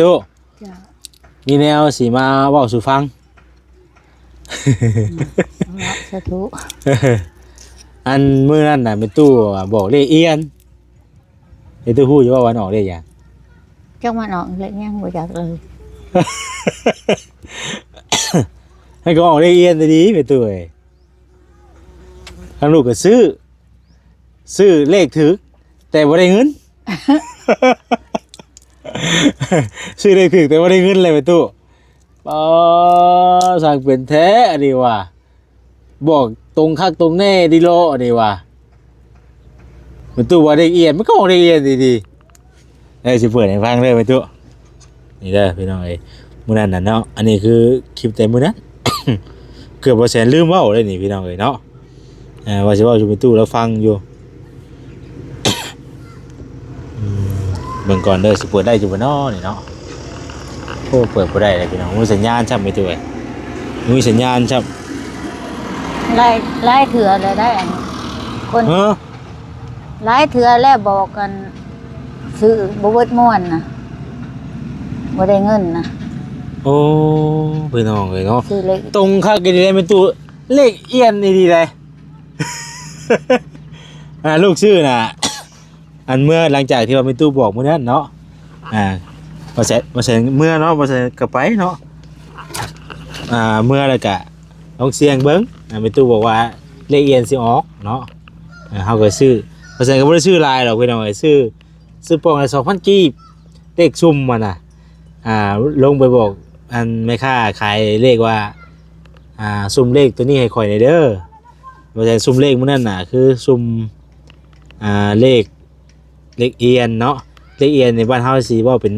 ตู้มีแนวสีมาเว้าสู่ฟัง สาธุ อันมื้อนั้นน่ะเป็นตู้บอกเลขเอียนไอ้ตู้ฮู้อยู่ว่าวันออกเลขหยัง จังมันออกเลยยังบ่จักเลย ให้ก็ออกเลขเอียนดีๆไปตู้เอ้ยทางลูกก็ซื้อเลขถึกแต่บ่ได้เงิน ซื้อเลขถึกแต่บ่ได้เงินเลยไปตู้อ๋อสั่งเป็นแท้อันนี้ว่ะบอกตรงคักตรงแน่ดิโลอันนี้ว่ะมันตู้ว่าเลขเอียนมันก็ออกเลขเอียนดีๆได้สิเปิดให้ฟังเลยไปตู้นี่เด้อพี่น้องเอ้ยมื้อนั้นน่ะเนาะอันนี้คือคลิปแต่มื้อนั้น เกือบบ่แสนลืมเว้าเลยนี่พี่น้องเอ้ยเนาะว่าสิเว้าอยู่ไปตู้แล้วฟังอยู่ เบิ่งก่อนเด้อสิเปิดได้อยู่บ่น้อนี่เนาะโอ้เปิดบ่ได้เลยพี่น้องมีสัญญาณชับไม่ตัวเอ้ยมีสัญญาณชับ ไล่เถื่อเลยได้อันคน เออ ไล่เถื่อแล้วบอกกันซื้อบ่เบิดม่วนน่ะบ่ได้เงินน่ะ โอ้พี่น้องเอ้ยเนาะ ซื้อเลข ตรงคักกันได้เป็นตู้เลขเอียนดีๆเลย ลูกชื่อน่ะ อันเมื่อหลังจากที่ว่าเป็นตู้บอกมื้อนั้นเนาะบ่ใช่เมื่อเนาะบ่ใช่ก็ไปเนาะเมื่อแล้วก็ลองเสียงเบิ่งเป็นตู้บอกว่าเลขเอียนสิออกเนาะเฮาก็ซื้อบ่ใช่ก็บ่ได้ซื้อหลายหรอกพี่น้องเอ้ยซื้อปองละ 2,000 กีบเลขซุ่มมันน่ะลงไปบอกอันแม่ค้าขายเลขว่าซุ่มเลขตัวนี้ให้ข่อยหน่อยเด้อบ่ใช่ซุ่มเลขมื้อนั้นน่ะคือซุ่มเลขเอียนเนาะเลขเอียนในบ้านเฮาสิเว้าเป็น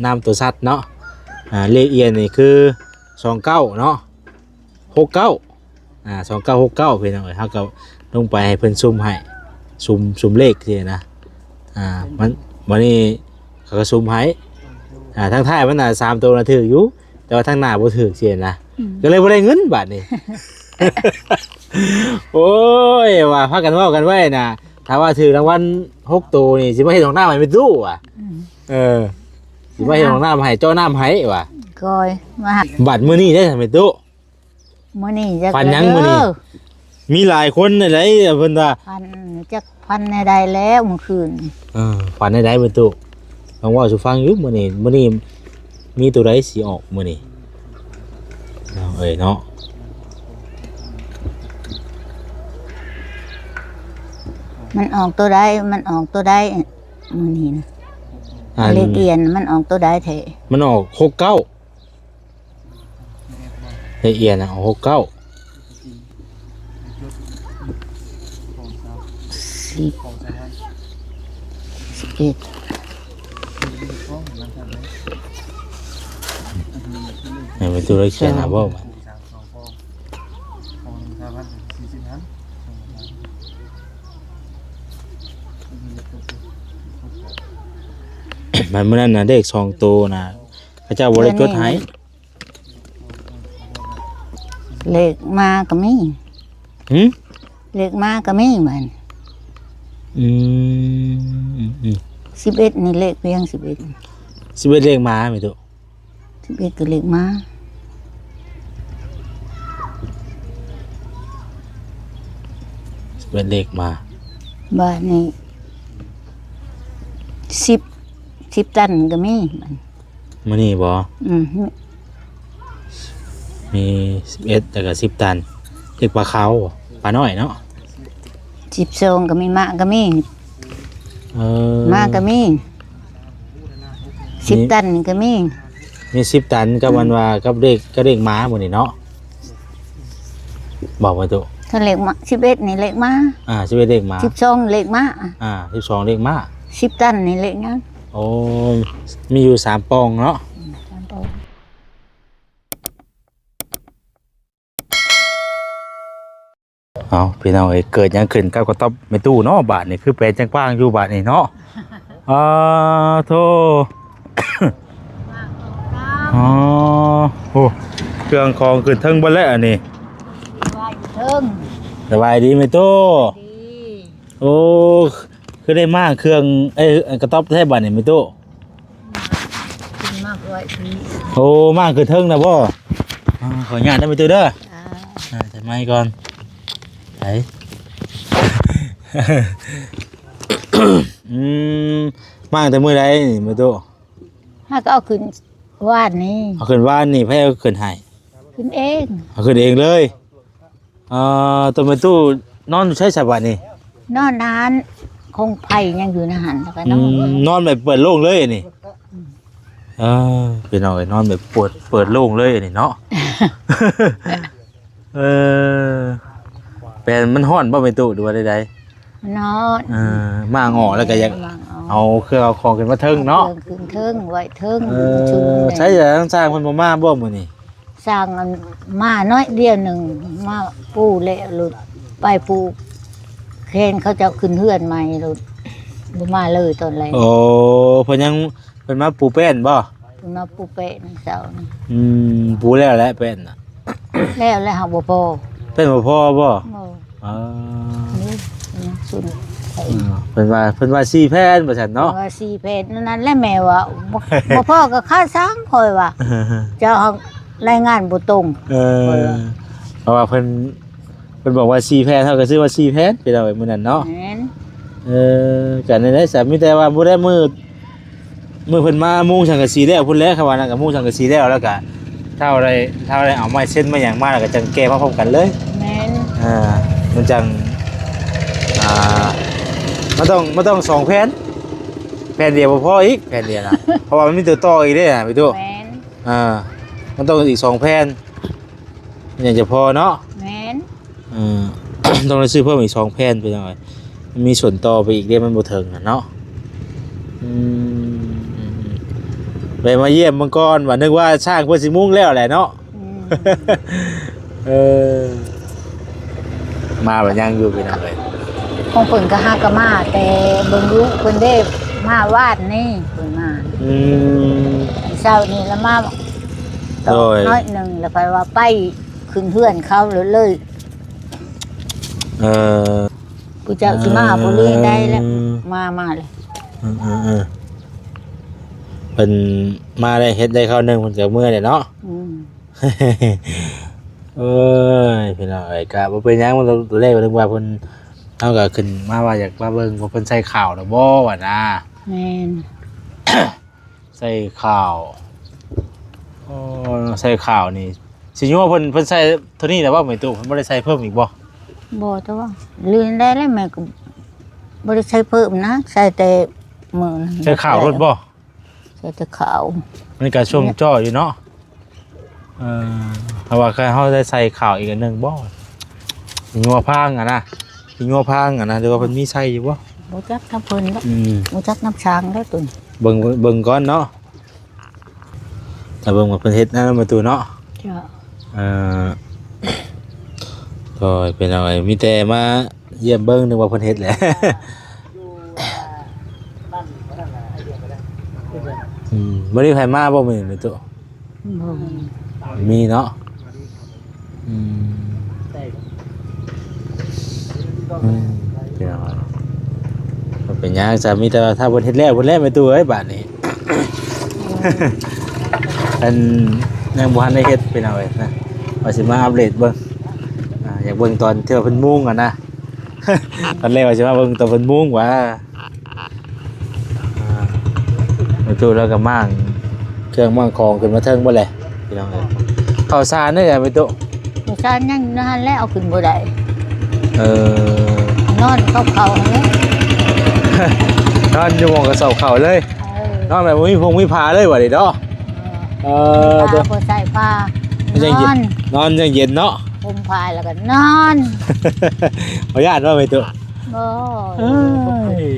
นามตัวสัตว์เนาะเลขเอียนนี่คือ29เนาะ692969พี่น้องเอ้ยเฮาก็ลงไปให้เพิ่นซุ่มให้ซุ่มเลขสินะมันนี้เขาก็ซุ่มให้ทางท้ายมันน่ะ3ตัวน่ะถูกอยู่แต่ว่าทางหน้าบ่ถูกสินะก็เลยบ่ได้เงินบาดนี้ โอ้ยว่าพากันเว้ากันไว้น่ะถ้าว่าถือรางวัล6ตัวนี่สิมาเฮ็ดของน้าให้เป็นตู้ว่ะสิมาเฮ็ดของน้าให้เจ้าน้ำให้ว่ะ ก้อยมาหา บัดมื้อนี้ได้ทำเป็นตู้ มื้อนี้จัก พันยังมื้อนี้ มีหลายคนนั่นแหละเพิ่นว่า พันในใดแล้วเมื่อคืน ฝันได้เป็นตู้ลองเว้าสู่ฟังอยู่มื้อนี้มีตัวใดสิออกมื้อนี้เอ้ยเนาะ มันออกตัวใดมื้อนี้นะเลขเอียนมันออกตัวใดแท้ มันออก69ละเอียดนะออก69 11 เป็นตัวเลขเขียนนะบ่มันมื้อนั้นน่ะเลข2ตัวน่ะพระเจ้าบ่ได้จดให้ เลขมาก็มี หึ เลขมาก็มีเหมือน อืม11นี่เลขเพียง11 11เลขมาแม่ตุ 11ก็เลขมา 11เลขมา บ้านนี้10ตันก็มีมัน มื้อนี้บ่ อืม มี11แล้วก็10ตันเลขปลาขาวบ่ปลาน้อยเนาะ 12ก็มีมะก็มี มาก็มี10ตันก็มี มี10ตันกับวันว่ากับเลขม้ามื้อนี้เนาะบอกว่าตุ ถ้าเลขมา11นี่เลขมา 11เลขม้า 12เลขมา 12เลขม้า 10ตันนี่เลขหยัง โอ้มีอยู่3ปองเนาะเอาพี่น้องเอ้ยเกิดหยังขึ้นกับกระต๊อบไม่ตู้เนาะบาทนี่คือเป็นจังป้างอยู่บาทนี่เนาะโธ่ อ๋อโอ้เครื่องของขึ้นเทิงบ่แล้วอันนี้ ว่าอยู่เทิง สบายดีไหมตู้ ดี โอ้คือได้มากเครื่องกระต๊อบแท้บาทนี่ไหมตู้ กินมากเล ไว้ที่ โอ้มากคือเทิงนะบ่ขออนุญาตได้ไปตัวเด้อ อ่า ใส่ไม้ก่อนไหน อืมมากแต่มื้อใดนี่มาตัว ถ้าก็เอาขึ้นวาดนี้ เอาขึ้นว่านนี่ไผเอาขึ้นให้ ขึ้นเอง เอาขึ้นเองเลยตัวมาตู้นอนอยู่ใช้สบายนี่ นอนนานคงไผ่ยังอยู่ในหันแล้วก็นอน นอนแบบเปิดโล่งเลยนี่เป็นเอาไอ้นอนแบบเปิดโล่งเลยนี่เนาะ เออเป็นมันฮ้อนบ่เป็นตู้หรือว่าใด นอน ๆมางอแล้วก็อยากเอาเครื่องเอาของขึ้นมาเทิงเนาะ ขึ้นเทิงไว้เทิง ใช้จะต้องสร้างเพิ่นบ่มาบ่มื้อนี้ สร้างอันมาน้อยเดียวหนึ่งมาปูเละหลุดไปปูเคนเขาจะขึ้นเฮือนใหม่หลุดบ่มาเลยตอนแรก โอ้เพิ่นยังเพิ่นมาปูแป้นบ่ มาปูเปะนี่เสาร์นี่ ปูแล้วแหละแป้นน่ะ แล้วหาบ่พอ เป็นบ่พอบ่ บ่ อ๋อ นี่สุดไอ้ เพิ่นว่า4แผ่นว่าซั่นเนาะ ว่า4เพจนั้นแหละแม่ว่าบ่พอก็ค่าสร้างคอยว่าเจ้าเอารายงานบ่ตรง เพราะว่าเพิ่นบอกว่า4แผ่นเท่ากับซื้อว่า4แผ่นไปเอาไว้มื้อนั้นเนาะ แม่น กันในนั้นสามีแต่ว่าบ่ได้มือเพิ่นมามุงสังกะสีแล้วพุ่นแล้วเขาว่านั่นก็มุงสังกะสีแล้วแล้วก็ถ้าอะไรเอาไม้เส้นมาหยังมาแล้วก็จังแก้มาพร้อมกันเลย แม่น มันจังมันต้อง2แผ่นเดียวบ่พออีกแผ่นเดียวนะ เพราะว่ามันมีตัวต่ออีกเด้น่ะพี่ตู้ แม่น มันต้องอีก2แผ่นมันยังจะพอเนาะ แม่น ต้องได้ซื้อเพิ่มอีก2แผ่นไปหน่อยมันมีส่วนต่อไปอีกเด้มันบ่ถึงเนาะไปมาเยี่ยมมังกรว่านึกว่าช่างเพื่อสิมุ่งแล้วแหละเนาะ มาแบบยังอยู่พี่น้องเลย ของเพิ่นก็หากะมาแต่เบิ่งอยู่เพิ่นได้มาวาดนี่เพิ่นมาเช้านี่แล้วมาตอน้อยหนึงแล้วไปว่าไปขึ้นเฮือนเขาเลย ผู้เจ้าสิมาบ่เลยได้แล้วมาเลย เป็นมาได้เฮ็ดได้เข้าหนึ่งมันเกิดเมื่อเนี่ยเนาะเอ้ยพี่น้องไอ้กะบ่เป็นหยังมันตัวเลขมันว่าเพิ่นเฮาก็ขึ้นมาว่าอยากมาเบิ่งว่าเพิ่นใส่ข่าวแล้วบ่ว่านะ แม่น ใส่ข่าวใส่ข่าวนี่สิยูว่าเพิ่นใส่เท่านี้แต่ว่าไม่ตู้เพิ่นบ่ได้ใส่เพิ่มอีกบ่ บ่แต่ว่าลืนได้แล้วแม่ก็บ่ได้ใช้เพิ่มนะใส่แต่มื้อ ใส่ข่าวรถบ่ ใส่แต่ขาว มันก็ชมจ้ออยู่เนาะเพราะว่าเฮาได้ใส่ข่าวอีกอันนึงบ่สิงัวพางอ่ะนะสิงัวพางอ่ะนะหรือว่าเพิ่นมีใส่อยู่บ่ บ่จักน้ำเพิ่นแล้วบ่จักน้ำช้างแล้วตุน เบิ่งก่อนเนาะถ้าเบิ่งว่าเพิ่นเฮ็ดนั่นมาตูเนาะ จ้ะ ก็เป็นอะไรมีแต่มาเยี่ยมเบิ่งนึกว่าเพิ่นเฮ็ดแหละ บ่ได้ไผมาบ่มื้อนี้ตู้ บ่ มีเนาะเป็นอะไรก็เป็นหยังจะมีแต่ว่าถ้าเพิ่นเฮ็ดแล้วเพิ่นแล้วไปตู้เอ้ยบาดนี้ อันยังบ่ทันได้เฮ็ดเป็นเอาไว้นะว่าสิมาอัปเดตเบิ่งอยากเบิ่งตอนที่ว่าเพิ่นมุงอ่ะนะ ตอนแรกว่าสิมาเบิ่งตอนเพิ่นมุงว่าไปตู้แล้วก็มั่างเครื่องมั่างของขึ้นมาเทิงบ่แหละพี่น้องเอ้ยข้าวสารนี่แหละไปตู้ บ่ช้างยังนั่นแล้วเอาขึ้นบ่ได้ น อนเขาๆเลย นอนอยู่หม้องกระสอบข้าวเลยนอนแบบบ่มีพงมีผ้าเลยว่าดิเนาะตัวบ่ใส่ผ้า นอนยังเย็นเนาะ ผมผ้าแล้วก็นอน ขออนุญาตว่าไปตู้ บ่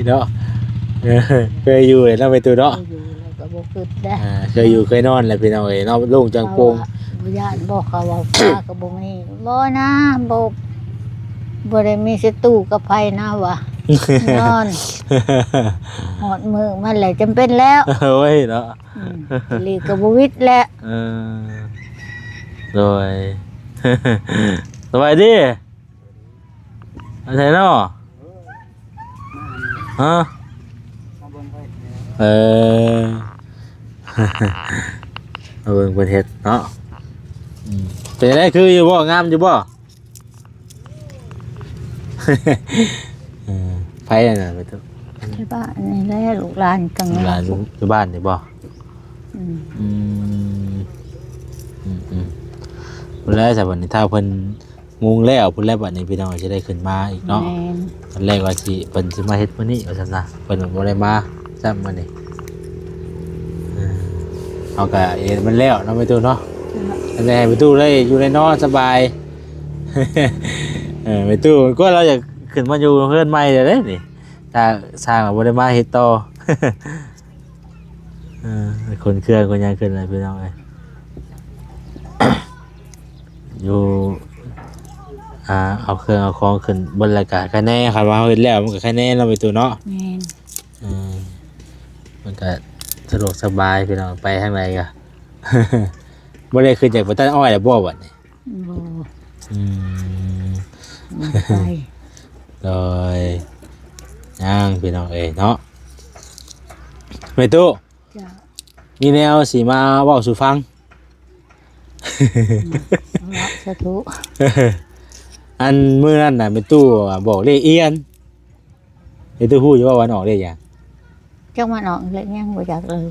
เนาะเคยอยู่เลยเนาะไปตู้เนาะ อยู่แล้วก็บ่คิดได้ เคยอยู่เคยนอนแหละพี่น้องเอ้ยเนาะโล่งจังโปง บ่ญาติบ่เขาว่าผ้าก็บ่มีบ่นะบ่ได้มีศัตรูกับไผนะว่ะนอนหอดมือมันแหละจำเป็นแล้ว โอ้ยเนาะ ลีกก็บ่วิทย์แล้ว โดย สบายดีอะไรเนาะฮะ เบิ่งเพิ่นเฮ็ดเนาะเป็นได้คืออยู่บ่งามอยู่บ่ ไผน่ะไปตุ ใช่ป่ะนี่แหละลูกหลานกัง หลานอยู่บ้านนี่บ่ อืม อืมพุ่นแล้วแต่วันนี้ถ้าเพิ่นมุงแล้วพุ่นแล้วบัดนี้พี่น้องจะได้ขึ้นมาอีกเนาะ แม่น ตอนแรกว่าสิเพิ่นสิมาเฮ็ดมื้อนี้ว่าซั่นนะเพิ่นบ่ได้มาซ้ํมื้อนี้เอาก็เอ็นมันแล้วเนาะไปตู้เนาะอันนี้ให้ไปตู้ได้อยู่ในนอนสบาย ไปตู้ก็เราอยากขึ้นมาอยู่เพื่อนใหม่เด้อนี่ถ้าสร้างบ่ได้มาเฮ็ดต่อ คนเครื่องคนยังขึ้นเลยพี่น้องเอ้ย อยู่เอาเครื่องเอาของขึ้นบนรายการคะแนนครับว่าเฮ็ดแล้วมันก็คะแนนเราไปตู้เนาะ แม่น มันก็สะดวกสบายพี่น้องไปทางไหนก็ บ่ได้ขึ้นจากบ่ตันอ้อยแล้วบ่บัดนี้ บ่ อืม บ่ไป โดยย่างพี่น้องเอ้ยเนาะไปตู้ จ้ะ มีแนวสิมาเว้าสู่ฟัง รักสาธุ อันมื้อนั้นน่ะไปตู้บอกเลขเอียนไปตู้ฮู้อยู่ว่าวันออกเลขหยัง จังมันออกเลยยังบ่จักเลย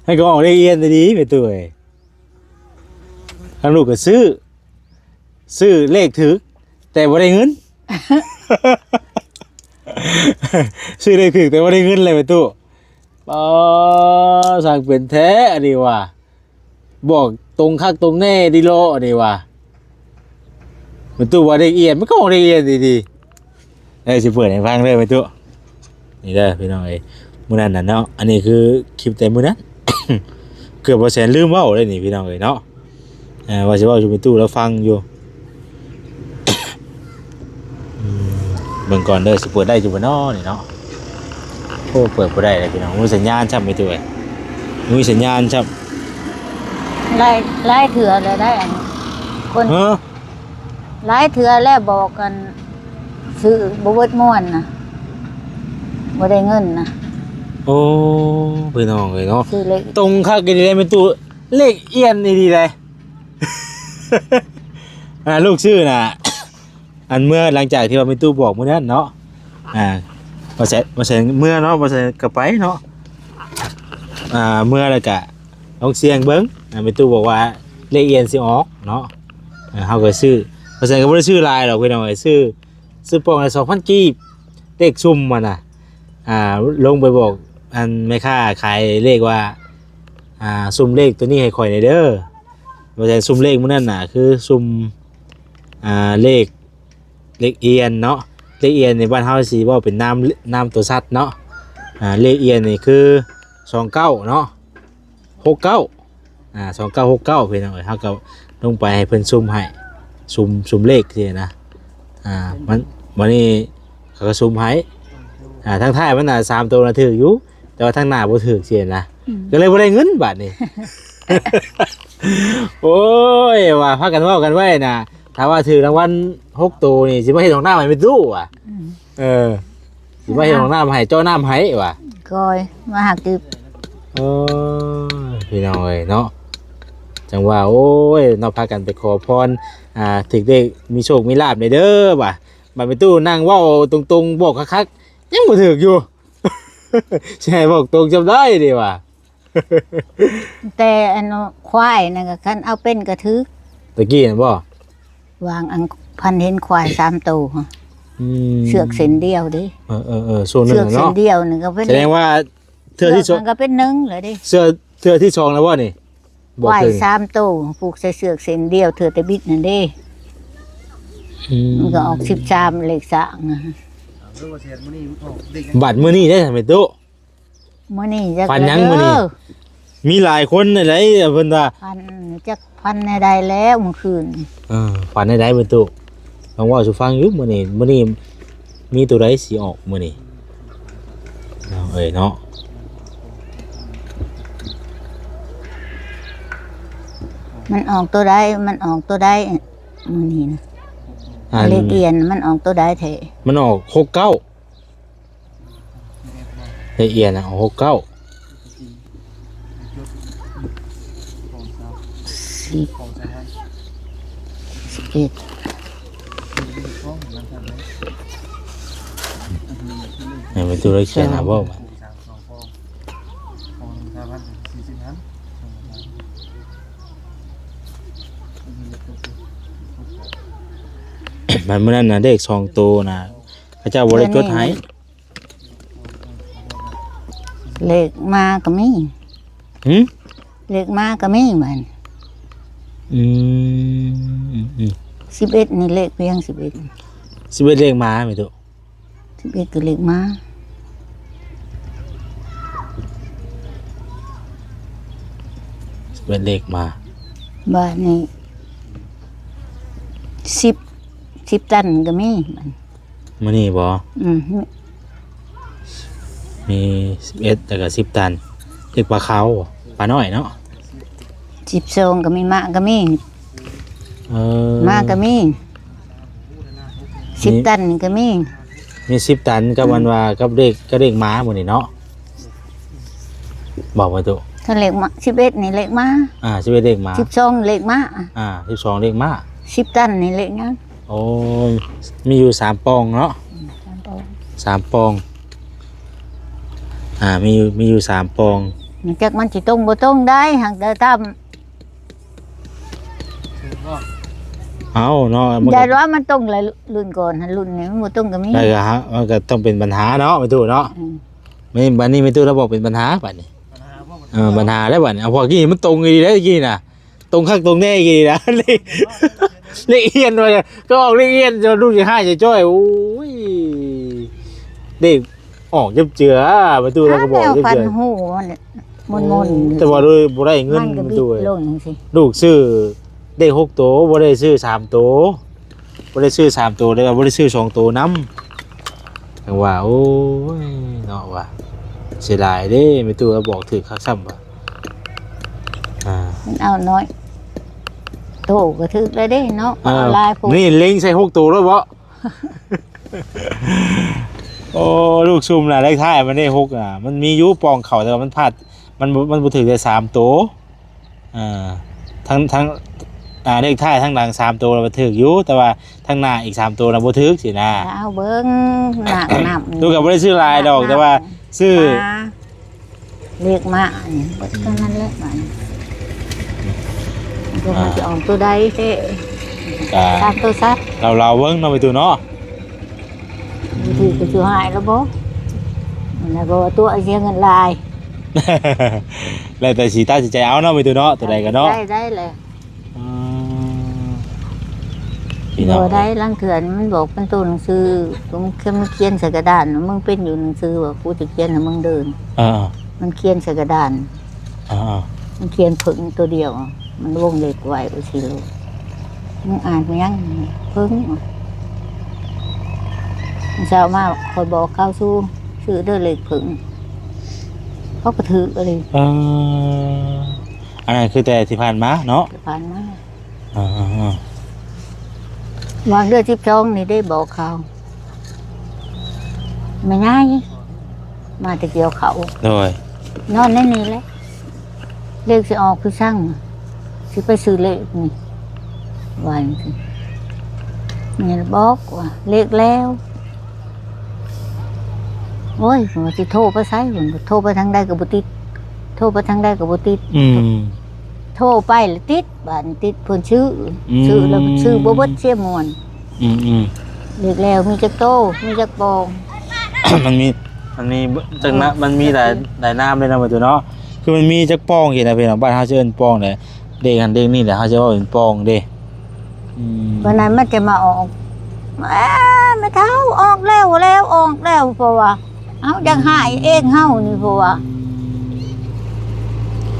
ให้ก็ออกเลขเอียนดีๆไปตู้เอ้ยทางลูกก็ซื้อเลขถึกแต่บ่ได้เงิน ซื้อเลขถึกแต่บ่ได้เงินเลยไปตู้สั่งเป็นแท้อันนี้ว่ะบอกตรงคักตรงแน่ดิโลอันนี้ว่ะมันตู้ว่าเลขเอียนมันก็ออกเลขเอียนดีๆสิเปิดให้ฟังเลยไปตู้นี่เด้อพี่น้องเอ้ยมื้อนั้นน่ะเนาะอันนี้คือคลิปแต่มื้อนั้น เกือบบ่แสนลืมเว้าเลยนี่พี่น้องเอ้ยเนาะว่าสิเว้าอยู่ไปตู้แล้วฟังอยู่ เบิ่งก่อนเด้อสิเปิดได้อยู่บ่น้อนี่เนาะโอ้เปิดบ่ได้เลยพี่น้องมีสัญญาณชับไม่ตัวเอ้ยมีสัญญาณชับ ไล่เถื่อเลยได้อันคน เฮ้อ ไล่เถื่อแล้วบอกกันซื้อบ่เบิดม่วนน่ะบ่ได้เงินน่ะ โอ้พี่น้องเอ้ยเนาะ ซื้อเลข ตรงคักกันได้เป็นตู้เลขเอียนดีๆเลย ลูกชื่อน่ะ อันเมื่อหลังจากที่ว่ามีตู้บอกมื้อนั้นเนาะบ่ใช่เมื่อเนาะบ่ใช่ก็ไปเนาะเมื่อแล้วก็ลองเสียงเบิ่งมีตู้บอกว่าเลขเอียนสิออกเนาะเฮาก็ซื้อบ่ใช่ก็บ่ได้ซื้อหลายหรอกพี่น้องเอ้ยซื้อปองละ 2,000 กีบเลขซุ่มมันน่ะลงไปบอกอันแม่ค้าขายเลขว่าซุ่มเลขตัวนี้ให้ข่อยหน่อยเด้อบ่ใช่ซุ่มเลขมื้อนั้นน่ะคือซุ่มเลขเอียนเนาะเลขเอียนในบ้านเฮาสิเว้าเป็นนามตัวสัตว์เนาะเลขเอียนนี่คือ29เนาะ692969พี่น้องเอ้ยเฮาก็ลงไปให้เพิ่นซุ่มให้ซุ่มเลขซี่นะมันนี่เขาก็ซุ่มให้ทางท้ายมันน่ะ3ตัวน่ะถูกอยู่แต่ว่าทางหน้าบ่ถูกซี่นะก็เลยบ่ได้เงินบาดนี้ โอ้ยว่าพากันเว้ากันไว้น่ะถ้าว่าถือรางวัล6ตัวนี่สิมาเฮ็ดของน้ำให้เป็นตู้ว่ะสิมาเฮ็ดของน้ำให้เจ้าน้ำให้ว่ะ ก้อยมาหักติบ พี่น้องเอ้ยเนาะจังว่าโอ้ยเนาะพากันไปขอพรถึกได้มีโชคมีลาภได้เด้อว่ะบัดเป็นตู้นั่งเว้าตรงๆบอกคักๆยังบ่ถูกอยู่ ใช่บอกตรงจำได้ดิว่ะ แต่อันควายนั่นก็คันเอาเป็นกระทึก ตะกี้น่ะบ่ วางอันพันเห็นควาย3ตัวเชือกเส้นเดียวดิ ส่วนหนึ เชื ง อกเส้น เนาะ เดียวนึงก็เป็น แสดงว่าเทื่อที่สอง มันก็เป็นหนึ่งเลยดิ เทื่อที่สองแล้วบ่นี่ ควาย ถึง 3ตัวผูกใส่เชือกเส้นเดียวเถื่อแต่บิดนั่นเด้มันก็ออก13เลข3นะ บัตรมื้อนี้ได้ทำไมตู้ มื้อนี้จัก ปันยังมื้อนี้ มีหลายคนไหนเพิ่นว่า พันในใดแล้วเมื่อคืน ฝันได้เพิ่นตู้ลองเว่าสู่ฟังอยู่มื้อนี้มีตัวใดสิออกมื้อนี้เอ้ยเนาะ มันออกตัวใดมื้อนี้นะเลขเอียนมันออกตัวใดแท้ มันออก69เลขเอียนน่ะออก69 10 ของใช้ให้ 11 ของหลังจากนั้น ให้ไปตู้ได้เขียนนะบ่ 3 2ฟองของ3,040 นั้น มันมื้อนั้นน่ะเด็ก2ตัวน่ะพระเจ้าบ่ได้จดให้ เลขมาก็มี หึ เลขมาก็มีมัน อืม 11นี่เลขเพียง11 11เลขมาแม่ตุ 11ก็เลขมา 11เลขมา บ้านนี้10ตันก็มีมัน มื้อนี้บ่ อืม มี11แล้วก็10ตันเลขปลาขาวบ่ปลาน้อยเนาะ 12ก็มีมะก็มี เออ มะก็มี10ตันก็มี มี10ตันกับวันว่ากับเลขม้าหมื้นี้เนาะบอกไว้ตุ ถ้าเลขมา11นี่เลขมา 11เลขม้า 12เลขมา 12เลขม้า 10ตันนี่เลขหยัง โอ้ยมีอยู่3ปองเนาะ3ปองมีอยู่3ปอง มันจักมันสิตรงบ่ตรงได้หักแต่ตาม เอาเนาะมัน อย่า ก็ ว่ามันตรงเลยรุ่นก่อนหันรุ่นนี้มันบ่ตรงก็มี ได้ก็ฮะมันก็ต้องเป็นปัญหาเนาะไม่ตู้เนาะ อืม ไม่บัดนี้ไม่ตู้เราบอกเป็นปัญหาบัดนี้ปัญหาแล้วบัดนี้เอาพอกี้มันตรงดีแล้วกี้น่ะตรงข้างตรงแน่กี้นะ เลขเอียนว่าก็ออกเลขเอียนจะลูกจะให้จะจ้อยโอ้ยเด็กออกเจือไม่ตู้เราก็บอก แนว เจื ฟัน อ หูมันมนๆ แต่ว่าด้วยบ่ได้เงิน มันก็ ไม่ บิด ตู้ ลงจังซี่ ลูกซื้อได้6ตัวบ่ได้ซื้อ3ตัวบ่ได้ซื้อ3ตัวเลยบ่ได้ซื้อ2ตัวนำจังว่าโอ้ยเนาะว่าเสียดายเด้แม่ตู้ก็บอกถึกคักซ้ำว่ามันเอาน้อยโตก็ถึกเลยเด้เนาะเอาลายพวก นี่เล็งใส่6ตัวแล้วบ่ โอ้ลูกซุ่มน่ะเลขท้ายมันได้6น่ะมันมีอยู่ปองเข้าแต่ว่ามันพลาดมันบ่ถึกได้3ตัวทั้งเลขท้ายทั้งหลัง3ตัวเราถึกอยู่แต่ว่าทั้งหน้าอีก3ตัวน่ะบ่ถึกสินะ เอาเบิ่งหนักนับ ดูก็บ่ได้ซื้อหลายดอกแต่ว่าซื้อ มาเรียกมานี่เบิดเท่านั้นแหละมันมันจะออกตัวใดเด้ ก็ ตามตัวซัด เราเบิ่งเนาะไปตู้เนาะ บางทีก็สิหายแล้วบ่แล้วก็ตัวเสียเงินลาย แล้วแต่สิตัดสินใจเอาเนาะไปตู้เนาะตัวใดก็เนาะ ได้เลย อืมพี่น้อง บ่ได้ลังเถื่อนมันบอกเป็นตัวหนังสือมันเขียนใส่กระดานมึงเป็นอยู่หนังสือว่ากูจะเขียนให้มึงเดิน อ่า มันเขียนใส่กระดาน อ่า มันเขียนผึ่งตัวเดียว มันวงเล็กไว้อุสิโลมึงอ่านไปยังผึ่งมันเช้ามาคอยบอกเข้าสู้ซื้อเด้อเล็กผึ่งเขาก็ถืออะไร อันนั้นคือแต่ที่ผ่านมาเนาะ ผ่านมา อ่า วางเดือน12นี่ได้บอกเขาไม่ง่ายมาแต่เกี่ยวเขา โดย นอนในนี่แหละเลขสิออกคือช่างสิไปซื้อเลขนี่ว่าจังซี่นี่บอกว่าเลขแล้วโอ้ยว่าสิโทรไปไสพุ่นโทรไปทางใดก็บ่ติดโทรไปทางใดก็บ่ติด โทรไปแล้วติดบ้านติดเพิ่นชื่อแล้วชื่อบ่เบิดเสียมวน เลขแล้วมีจักโตมีจักปอง มันมีจังนะมันมีหลายน้ำเลยนะมาตัวเนาะคือมันมีจักป้องเห็นนะพี่น้องบ้านเฮาจะเอิ้นป้องเลยเด็กอันเด็กนี่แหละเฮาจะว่าเป็นป้องเด้ วันนั้นมันจะมาออกไม่เท่าออกแล้วออกแล้วเพราะว่าเอาจังหายเองเฮานี่เพราะว่า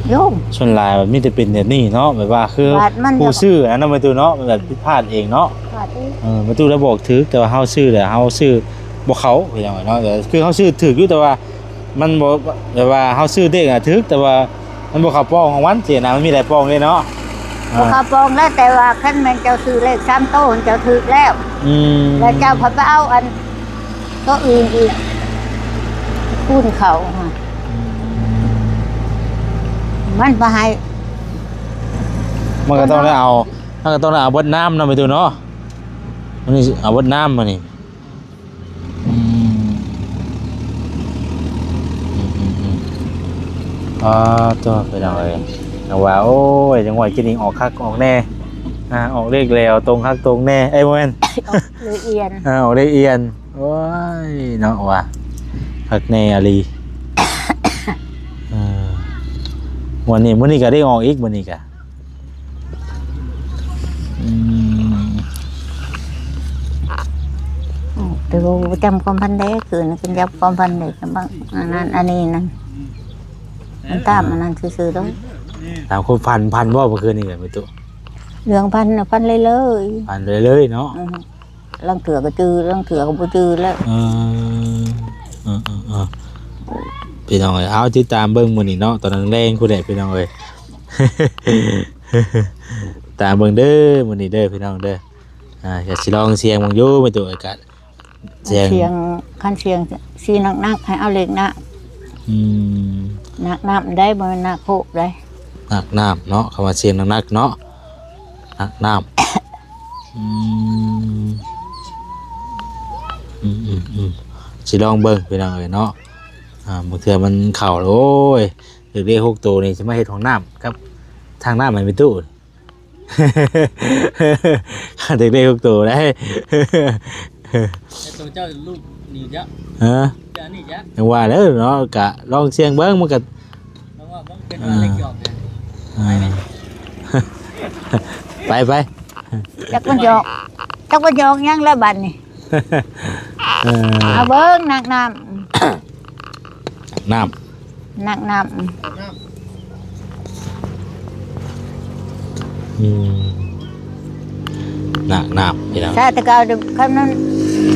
โยม ส่วนหลายมันมีแต่เป็นแบบนี้เนาะแบบว่าคือ บาดมัน ผู้ซื้ออันนั้นมาตัวเนาะมันแบบผิดพลาดเองเนาะ ขาดอีก มาตัวแล้วบอกถึกแต่ว่าเฮาซื้อแหละเฮาซื้อบ่เขาพี่น้องเนาะแต่คือเฮาซื้อถึกอยู่แต่ว่ามันบ่แบบว่าเฮาซื้อเด็กอะถึกแต่ว่ามันบ่เข้าป้องของวันเสียนะมันมีหลายป้องเลยเนาะ บ่เขาปองแล้วแต่ว่าคันแม่นเจ้าซื้อเลข3โตเจ้าถูกแล้ว แล้วเจ้าพอไปเอาอันก็อื่นอีกคูณเขาค่ะมันไปให้ มันก็ต้องได้เอามันก็ต้องได้เอาบดน้ำเนาะไปดูเนาะมันนี่เอาบดน้ำมานี่อืมตัวไปหน่อยจังหวะโอ้ยจังหวะกินอีกออกคักออกแน่ออกเลขแล้วตรงคักตรงแน่ไอ้โมเมน เลยเอียน ออกเลขเอียนโอ้ยเนาะว่ะคักแน่อาลีวันนี้ก็ได้ออกอีกวันนี้ก็แต่ว่าจำความพันได้คือกินยับความพันได้กันบ้างอันนั้นอันนี้นั่นมันตามอันนั้นซื่อๆต้อง ถามคนพันว่าเมื่อคืนนี่ไงไปตัว เรื่องพันน่ะพันเลย พันเลยเนาะ ลังเถื่อก็จือลังเถื่อก็บ่จือแล้ว พี่น้องเอ้ยเอาติดตามเบิ่งมื้อนี้เนาะตอนนั้นแรงผู้ใดพี่น้องเอ้ย ตามเบิ่งเด้อมื้อนี้เด้อพี่น้องเด้อจะสิลองเสียงมึงอยู่ไปตัวอากาศ เสียงคันเสียงสีนักๆให้เอาเล็กนะนักน้ำได้บ่นักโคกได้ นักน้ำเนาะคำว่าเสียงนักๆเนาะนักน้ำสิลองเบิ่งพี่น้องเอ้ยเนาะบางเทื่อมันเข่าโอ้ยเด็กๆ6ตัวนี่สิมาเฮ็ดของน้ำครับทางน้ำมันเป็นตู้ เด็กๆ6ตัวได้ ตัวเจ้าลูกนี่จ้ะ ฮะ จ้านี่จ้ะ ยังว่าแล้วเนาะกะลองเสียงเบิ่งมันก็ เพราะว่ามันเป็นเล็กหยอกเนี่ย ไป จักมันยอกยังแล้วบัดนี่เอาเบิ่งนักน้ำ น้ นักน้ำ ำน้ำพี่น้อง ถ้าแตะเกาคำนั้น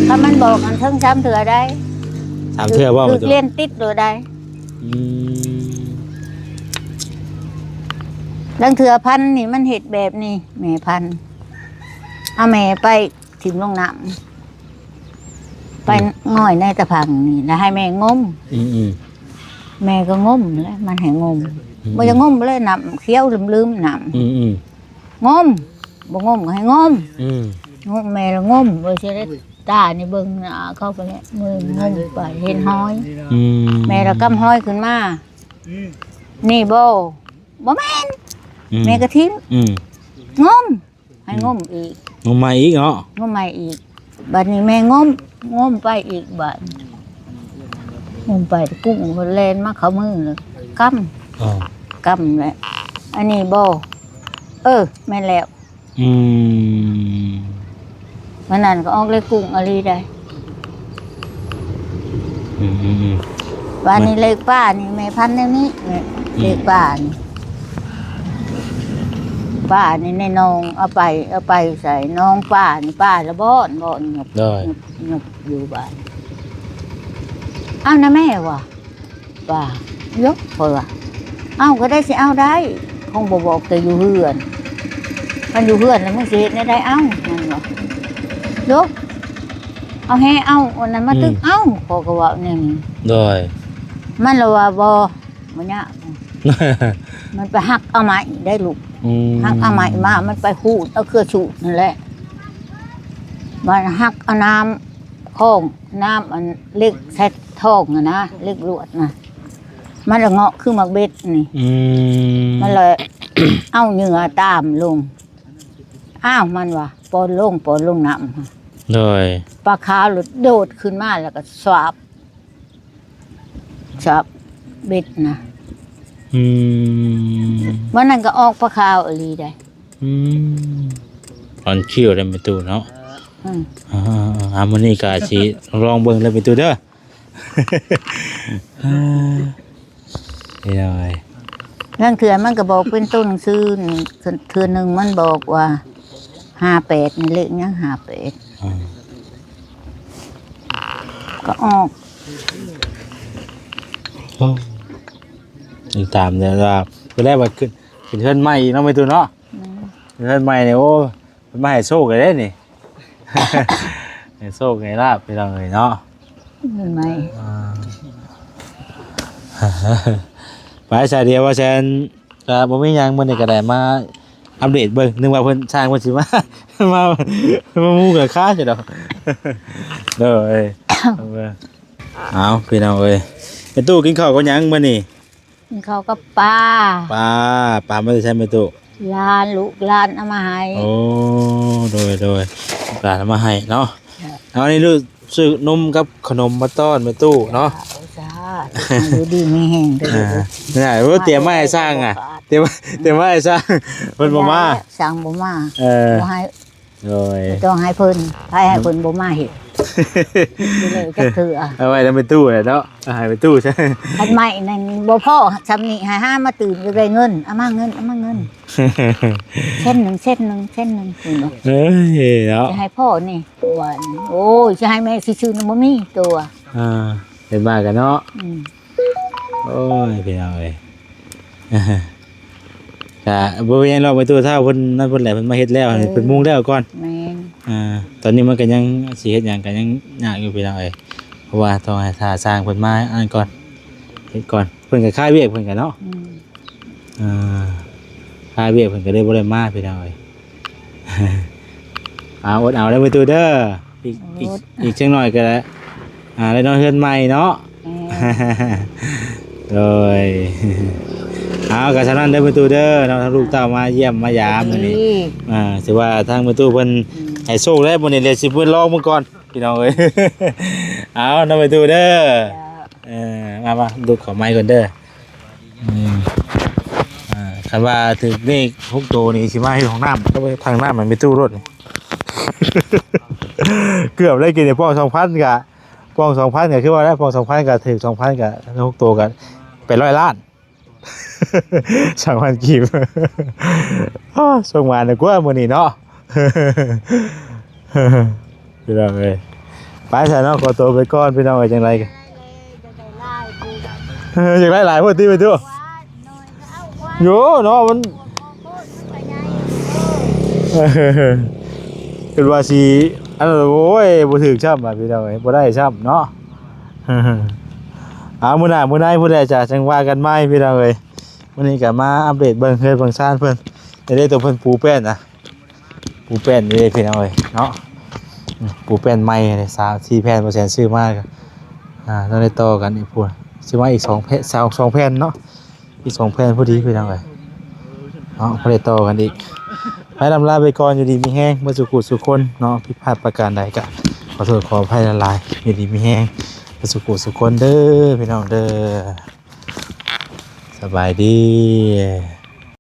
คำมันบอกอันทั้งซ้ำเถื่อได้ ถามเทื่อว่า คือเรียนติดโดยได้ลังเถื่อพันนี่มันเห็ดแบบนี้แม่พันเอาแม่ไปถิ่มลงน้ำไปง่อยในตะพังนี่แล้วให้แม่งมแม่ก็งมแล้วมันให้งมบ่จะงมเลยน้ำเคี้ยวลืมๆน้ำงมบ่งมก็ให้งมงมแม่ละงมบ่สิได้ตานี่เบิ่งหน้าเข้าไปแล้วมืองมไปเห็นห้อยแม่ละกำห้อยขึ้นมานี่บ่แม่นแม่ก็ทิ้งงมให้งมอีก งมมาอีกเนาะ งมใหม่อีกบัดนี้แม่งมไปอีกบัดงมไปกุ้งมันแล่นมาเข้ามือเลยกำแหละอันนี้บ่แม่นแล้วมันนั่นก็ออกเลยกุ้งอะไรได้วันนี้เลขป้านี่แม่พันแนวนี้เลขป้านี่ในน้องเอาไปใส่น้องป้านี่ป้าละบ่อนหยบอยู่บ้านเอานะแม่วะป้ายกพอวะเอาก็ได้สิเอาได้คงบอกแต่อยู่เฮือนมันอยู่เฮือนแล้วมึงสิเฮ็ดได้เอานั่นวะยกเอาให้เอาอันนั้นมาตึกเอาพอก็ว่านี่มันละว่าบ่เนี่ยมันไปหักเอาไม้ได้ลูกหักเอาไม้มามันไปหูดเอาเครือชูดนั่นแหละมันหักเอาน้ำคองน้ำอันเล็กแซ่ทองนะเล็กลวดนะมันละเงาะคือหมักเบ็ดนี่มันเลย เอาเหงื่อตามลงอ้าวมันว่ะปนลงน้ำปลาขาวหลุดโดดขึ้นมาแล้วก็สวบเบ็ดนะวันนั้นก็ออกปลาขาวอะไรได้ตอนเคี่ยวได้ไปตู้เนาะมื้อนี้ก็สิลองเบิ่งแล้วไปตู้เด้อนี่หน่อย เรื่องเถื่อนมันก็บอกเป็นต้นซื้อเถื่อนหนึ่งมันบอกว่า58นี่เลขยัง58ก็ออก นี่ตามเนี่ยว่าคือแรกว่าขึ้นเฮือนใหม่เนาะไปตู้เนาะเฮือนใหม่เนี่ยโอ้มันมาให้โชคกันได้นี่ ให้โชคให้ลาบไปลองเลยเนาะ เห็นไหม ไปสายเดียวว่าฉันก็บ่มีหยังมื้อนี้ก็ได้มา อัปเดตเบิ่งนึกว่าเพิ่นสร้างเพิ่นสิมา มามู่กับข้าใช่ดอกเด้อเอ้ยเอาพี่น้องเอ้ยแม่ตู้กินข้าวกับหยังมื้อนี้ เขาก็ป้า ปลาไม่ได้ใช้แม่ตู้ หลานลูกหลานเอามาให้ โอ้โดยปลามาให้เนาะเอานี่ลูกซื้อนมกับขนมมาต้อนแม่ตู้เนาะ เอาจ้าดูดีไม่แห้งเด้อ นี่นว่าเตรียมมาให้สร้างอ่ะเตรียมมาให้สร้างเพิ่นบ่มา สั่งบ่มา บ่ให้ โดย ต้องให้เพิ่นให้เพิ่นบ่มาเฮ็ดนี่เลยจักเถื่อ เอาไว้แล้วไปตู้เลยเนาะเอาให้ไปตู้ใช่ คันใหม่นั่นบ่พอซำนี้ให้ห้ามาตื่นจะได้เงินเอามาเงินเส้นหนึ่งคุณบอก เอ้ยเนาะ จะให้พ่อนี่ตัวนี่โอ้ยจะให้แม่ซื่อๆน่ะบ่มีตัว เห็นมากันเนาะ อืม โอ้ยพี่น้องเอ้ยกะบ่เป็นหยังหรอกไปตู้เท่าเพิ่นนั่นเพิ่นแหละเพิ่นมาเฮ็ดแล้วเพิ่นมุ่งแล้วก่อน แม่น ตอนนี้มันก็ยังสิเฮ็ดหยังก็ยังยากอยู่พี่น้องเอ้ยเพราะว่าต้องให้ท่าสร้างเพิ่นมาอันก่อนเฮ็ดก่อนเพิ่นก็ค่ายเวียกเพิ่นก็เนาะ อืม ค่ายเวียกเพิ่นก็เลยบ่ได้มาพี่น้องเอ้ย อดเอาได้ไปตู้เด้ออีกจังหน่อยก็ได้ได้นอนเฮือนใหม่เนาะ โดย เอากระชั้นนั้นได้ประตูเด้อเนาะทั้งลูกเต้ามาเยี่ยมมายามมื้อนี้ถือว่าทางประตูเพิ่นให้โชคได้บ่นี่เลยสิเพิ่นลองมื้อก่อนพี่น้องเอ้ย เอานำประตูเด้อมาดูขอไม้ก่อนเด้อคันว่าถึงเลข6ตัวนี่สิมาให้ของน้ำก็ไปทางน้ำมันไปตู้รถนี่ เกือบได้กินไอ้ป้อง 2,000 กะป้อง 2,000 ก็คือว่าได้ป้อง 2,000 ก็ถึง 2,000 ก็6ตัวก็เป็น100 ล้าน 2,000 กีบ ส่งมาน่ะกว่ามื้อนี้เนาะ พี่น้องเอ้ยไปซะเนาะขอตัวไปก่อนพี่น้องเอ้ยจังไดกัน อยากได้หลายพุ่นติไปตู้โยเนาะมันเป็นว่าสิอันนั้นโอ้ยบ่ถึกช้ำอ่ะพี่น้องเอ้ยบ่ได้ช้ำเนาะ มื้อหน้าผู้ใดจะจังว่ากันใหม่พี่น้องเอ้ยวันนี้ก็มาอัปเดตเบิ่งเฮือนเบิ่งซ่านเพิ่นได้ตัวเพิ่นปูแป้นนะปูแป้นนี่พี่น้องเอ้ยเนาะปูแป้นใหม่เลย3-4แผ่นบ่แสนซื้อมาก็ต้องได้ต่อกันอีกพุ่นซื้อมาอีก2แผ่น2แผ่นเนาะอีก2แผ่นพอดีพี่น้องเอ้ยเนาะบ่ได้ต่อกันอีกไปลำลาไปก่อนอยู่ดีมีแห้งบ่สุขสุขคนเนาะผิดพลาดประการใดก็ขอโทษขออภัยหลายๆอยู่ดีมีแห้งบ่สุขสุขคนเด้อพี่น้องเด้อสบายดี